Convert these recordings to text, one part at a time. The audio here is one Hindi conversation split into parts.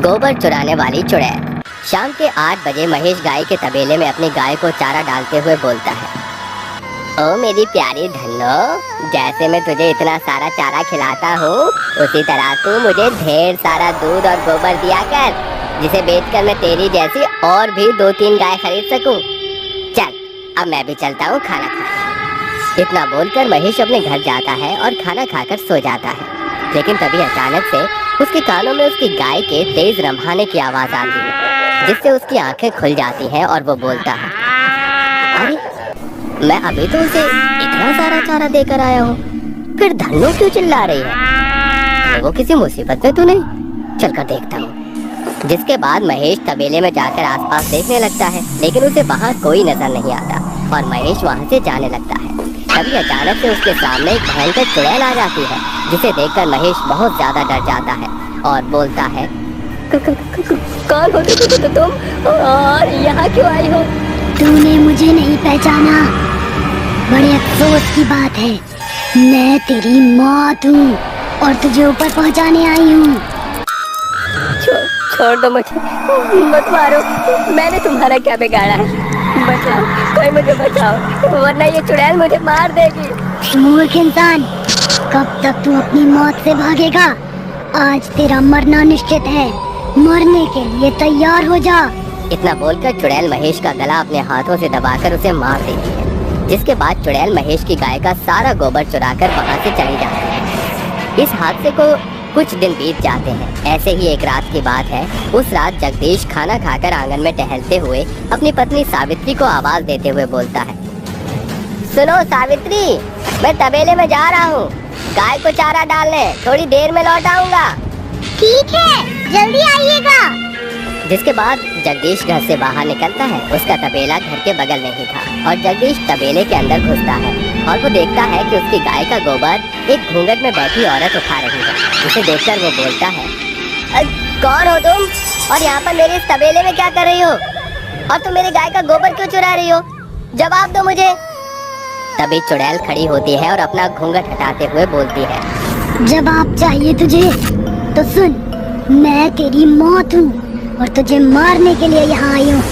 गोबर चुराने वाली चुड़ैल। शाम के 8 बजे महेश गाय के तबेले में अपनी गाय को चारा डालते हुए बोलता है, ओ मेरी प्यारी धन्नो, जैसे मैं तुझे इतना सारा चारा खिलाता हूँ, उसी तरह तू मुझे ढेर सारा दूध और गोबर दिया कर, जिसे बेचकर मैं तेरी जैसी और भी 2-3 गाय खरीद सकूं। चल, अब मैं भी चलता हूँ खाना खाने। इतना बोलकर महेश अपने घर जाता है और खाना खाकर सो जाता है। लेकिन तभी अचानक से उसके कानों में उसकी गाय के तेज रम्भाने की आवाज आती है, जिससे उसकी आंखें खुल जाती हैं और वो बोलता है, अरे मैं अभी तो उसे इतना सारा चारा देकर आया हूँ, फिर धन्नो क्यों चिल्ला रही है? वो किसी मुसीबत में तो नहीं? चलकर देखता हूँ। जिसके बाद महेश तबेले में जाकर आसपास देखने लगता है, लेकिन उसे वहाँ कोई नजर नहीं आता और महेश वहाँ से जाने लगता है। तभी अचानक से उसके सामने एक भयंकर चुड़ैल आ जाती है, जिसे देखकर महेश बहुत ज्यादा डर जाता है और बोलता है, कौन हो तुम और यहाँ क्यों आई हो? तूने मुझे नहीं पहचाना? बड़े अफसोस की बात है, मैं तेरी मौत हूँ और तुझे ऊपर पहुँचाने आई हूँ। छोड़ दो मुझे, मत मारो, मैंने तुम्हारा क्या बिगाड़ा है? बचाओ, कोई मुझे बचाओ, वरना ये चुड़ैल मुझे मार देगी। मूर्ख इंसान, कब तक तू अपनी मौत से भागेगा? आज तेरा मरना निश्चित है, मरने के लिए तैयार हो जा। इतना बोलकर चुड़ैल महेश का गला अपने हाथों से दबाकर उसे मार देती है। जिसके बाद चुड़ैल महेश की गाय का सारा गोबर चुराकर वहाँ से चली जाती है। इस हादसे को कुछ दिन बीत जाते हैं। ऐसे ही एक रात की बात है। उस रात जगदीश खाना खाकर आंगन में टहलते हुए अपनी पत्नी सावित्री को आवाज देते हुए बोलता है, सुनो सावित्री, मैं तबेले में जा रहा हूँ, गाय को चारा डालने, थोड़ी देर में लौट आऊंगा। ठीक है, जल्दी आइएगा। जिसके बाद जगदीश घर से बाहर निकलता है। उसका तबेला घर के बगल में ही था और जगदीश तबेले के अंदर घुसता है और वो देखता है कि उसकी गाय का गोबर एक घूंघट में बैठी औरत उठा रही है। जिसे देखकर वो बोलता है, कौन हो तुम और यहाँ पर मेरे इस तबेले में क्या कर रही हो? और तुम मेरी गाय का गोबर क्यों चुरा रही हो? जवाब दो मुझे। तभी चुड़ैल खड़ी होती है और अपना घूंघट हटाते हुए बोलती है, जवाब चाहिए तुझे तो सुन, मैं तेरी मौत हूँ और तुझे मारने के लिए यहाँ आई हूँ।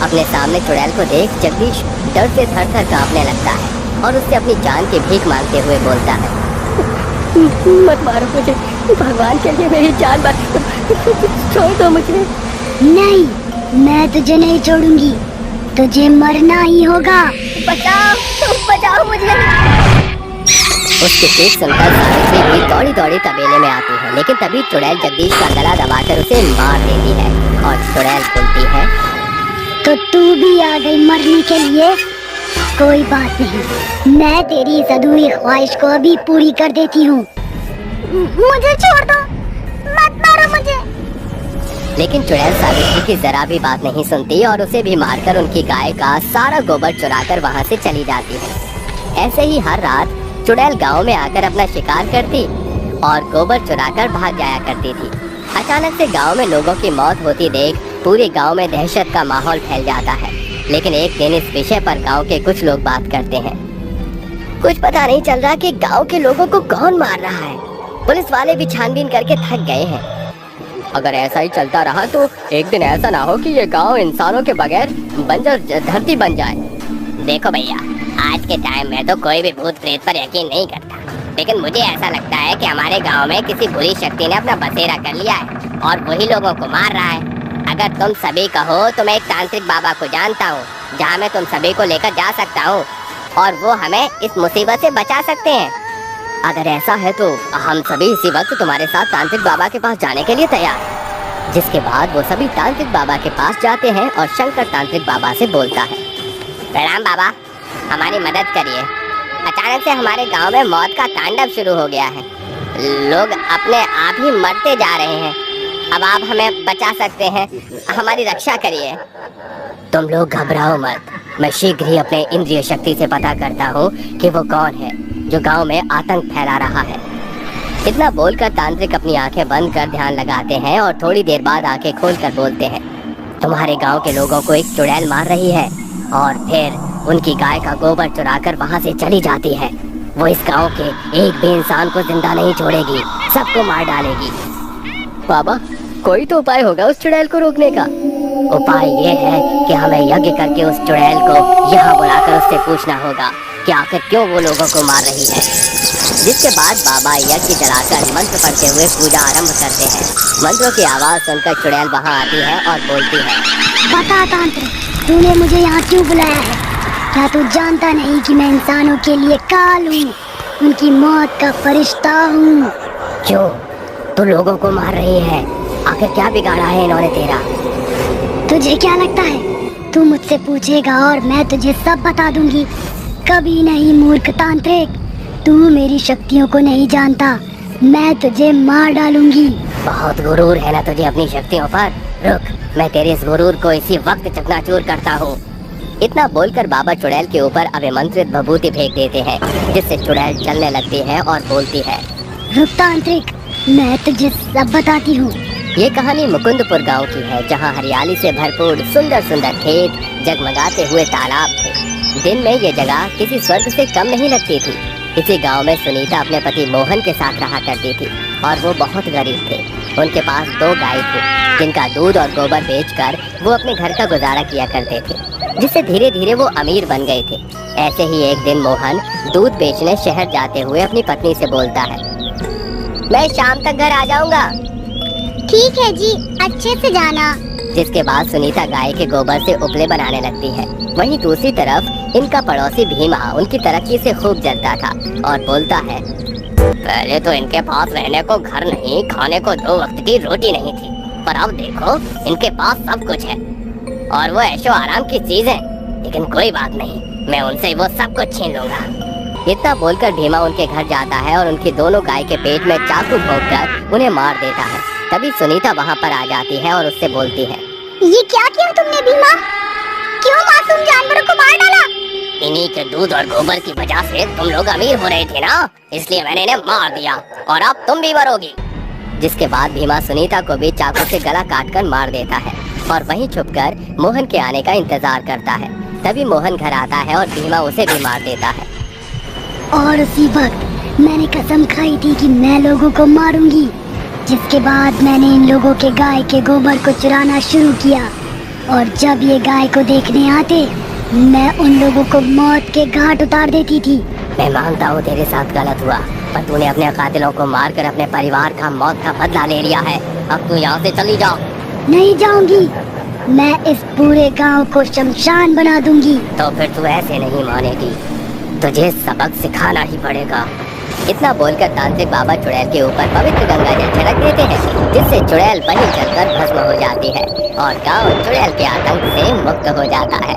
अपने सामने चुड़ैल को देख जगदीश डर से थर-थर कांपने लगता है और उससे अपनी जान की भीख मांगते हुए बोलता है, मत मारो मुझे, भगवान के लिए मेरी जान छोड़ दो मुझे। नहीं, मैं तुझे नहीं छोड़ूंगी, तुझे मरना ही होगा। बचाओ, बचाओ मुझे। उसकी चीख सुनकर सावित्री भी दौड़ी दौड़ी तबेले में आती है, लेकिन तभी चुड़ैल जगदीश का गला दबाकर उसे मार देती है और चुड़ैल बोलती है, तो तू भी आ गई मरने के लिए? कोई बात नहीं, मैं तेरी इस अधूरी ख्वाहिश को अभी पूरी कर देती हूँ। मुझे छोड़ दो, मत मारो मुझे। लेकिन चुड़ैल सावित्री की जरा भी बात नहीं सुनती और उसे भी मारकर उनकी गाय का सारा गोबर चुराकर वहाँ से चली जाती है। ऐसे ही हर रात चुड़ैल गांव में आकर अपना शिकार करती और गोबर चुराकर भाग जाया करती थी। अचानक से गांव में लोगों की मौत होती देख पूरे गांव में दहशत का माहौल फैल जाता है। लेकिन एक दिन इस विषय पर गांव के कुछ लोग बात करते हैं। कुछ पता नहीं चल रहा कि गांव के लोगों को कौन मार रहा है। पुलिस वाले भी छानबीन करके थक गए हैं। अगर ऐसा ही चलता रहा तो एक दिन ऐसा ना हो कि ये गांव इंसानों के बगैर बंजर धरती बन जाए। देखो भैया, आज के टाइम में तो कोई भी भूत प्रेत पर यकीन नहीं करता, लेकिन मुझे ऐसा लगता है कि हमारे गांव में किसी बुरी शक्ति ने अपना बसेरा कर लिया है और वही लोगों को मार रहा है। अगर तुम सभी कहो तो मैं एक तांत्रिक बाबा को जानता हूँ, जहाँ मैं तुम सभी को लेकर जा सकता हूँ और वो हमें इस मुसीबत से बचा सकते हैं। अगर ऐसा है तो हम सभी इसी वक्त तुम्हारे साथ तांत्रिक बाबा के पास जाने के लिए तैयार हैं। जिसके बाद वो सभी तांत्रिक बाबा के पास जाते हैं और शंकर तांत्रिक बाबा से बोलता है, प्रणाम बाबा, हमारी मदद करिए। अचानक से हमारे गांव में मौत का तांडव शुरू हो गया है। लोग अपने आप ही मरते जा रहे हैं। अब आप हमें बचा सकते हैं, हमारी रक्षा करिए। तुम लोग घबराओ मत, मैं शीघ्र ही अपने इंद्रिय शक्ति से पता करता हूँ कि वो कौन है जो गांव में आतंक फैला रहा है। इतना बोलकर तांत्रिक अपनी आंखें बंद कर ध्यान लगाते हैं और थोड़ी देर बाद आंखें खोलकर बोलते हैं, तुम्हारे गांव के लोगों को एक चुड़ैल मार रही है और फिर उनकी गाय का गोबर चुराकर वहाँ से चली जाती है। वो इस गांव के एक भी इंसान को जिंदा नहीं छोड़ेगी, सबको मार डालेगी। बाबा, कोई तो उपाय होगा उस चुड़ैल को रोकने का। उपाय ये है कि हमें यज्ञ करके उस चुड़ैल को यहाँ बुलाकर उससे पूछना होगा कि आखिर क्यों वो लोगों को मार रही है। जिसके बाद बाबा यज्ञ जलाकर मंत्र पढ़ते हुए पूजा आरंभ करते हैं। मंत्रों की आवाज सुनकर चुड़ैल वहाँ आती है और बोलती है, बता तांत्रिक, तूने मुझे यहाँ क्यों बुलाया है? क्या तू जानता नहीं कि मैं इंसानों के लिए काल हूँ, उनकी मौत का फरिश्ता हूँ? क्यों तू लोगों को मार रही है? आखिर क्या बिगाड़ा है इन्होंने तेरा? तुझे क्या लगता है तू मुझसे पूछेगा और मैं तुझे सब बता दूंगी? कभी नहीं मूर्ख तांत्रिक, तू मेरी शक्तियों को नहीं जानता, मैं तुझे मार डालूंगी। बहुत गुरूर है ना तुझे अपनी शक्तियों पर। रुक, मैं तेरे इस गुरूर को इसी वक्त चकनाचूर करता हूँ। इतना बोलकर बाबा चुड़ैल के ऊपर अभिमंत्रित भभूति फेंक देते हैं, जिससे चुड़ैल चलने लगती है और बोलती है, रुक तांत्रिक, मैं तुझे सब बताती हूँ। ये कहानी मुकुंदपुर गांव की है, जहां हरियाली से भरपूर सुंदर सुंदर खेत, जगमगाते हुए तालाब थे। दिन में ये जगह किसी स्वर्ग से कम नहीं लगती थी। इसी गांव में सुनीता अपने पति मोहन के साथ रहा करती थी और वो बहुत गरीब थे। उनके पास 2 गाय थी, जिनका दूध और गोबर बेचकर वो अपने घर का गुजारा किया करते थे, जिससे धीरे धीरे वो अमीर बन गए थे। ऐसे ही एक दिन मोहन दूध बेचने शहर जाते हुए अपनी पत्नी से बोलता है, मैं शाम तक घर आ जाऊंगा। ठीक है जी, अच्छे से जाना। जिसके बाद सुनीता गाय के गोबर से उपले बनाने लगती है। वहीं दूसरी तरफ इनका पड़ोसी भीमा उनकी तरक्की से खूब जलता था और बोलता है, पहले तो इनके पास रहने को घर नहीं, खाने को 2 वक्त की रोटी नहीं थी, पर अब देखो इनके पास सब कुछ है और वो ऐशो आराम की चीज है। लेकिन कोई बात नहीं, मैं उनसे वो सब कुछ छीन लूंगा। इतना बोलकर भीमा उनके घर जाता है और उनकी दोनों गाय के पेट में चाकू भोंककर उन्हें मार देता है। तभी सुनीता वहाँ पर आ जाती है और उससे बोलती है, ये क्या किया तुमने भीमा? क्यों मासूम जानवरों को मार डाला? इन्हीं के दूध और गोबर की वजह से तुम लोग अमीर हो रहे थे ना, इसलिए मैंने इन्हें मार दिया और अब तुम भी मरोगी। जिसके बाद भीमा सुनीता को भी चाकू से गला काटकर मार देता है और वहीं छुपकर मोहन के आने का इंतजार करता है। तभी मोहन घर आता है और भीमा उसे भी मार देता है। और उसी वक्त मैंने कसम खाई थी कि मैं लोगों को मारूंगी। जिसके बाद मैंने इन लोगों के गाय के गोबर को चुराना शुरू किया और जब ये गाय को देखने आते, मैं उन लोगों को मौत के घाट उतार देती थी। मैं मानता हूँ तेरे साथ गलत हुआ, पर तूने अपने कातिलों को मारकर अपने परिवार का मौत का बदला ले लिया है। अब तू यहाँ से चली जा। नहीं जाऊंगी, मैं इस पूरे गांव को शमशान बना दूंगी। तो फिर तू ऐसे नहीं मानेगी, तुझे सबक सिखाना ही पड़ेगा। इतना बोलकर तांत्रिक बाबा चुड़ैल के ऊपर पवित्र गंगा जल छिड़क देते हैं, जिससे चुड़ैल वहीं जलकर भस्म हो जाती है और गांव चुड़ैल के आतंक से मुक्त हो जाता है।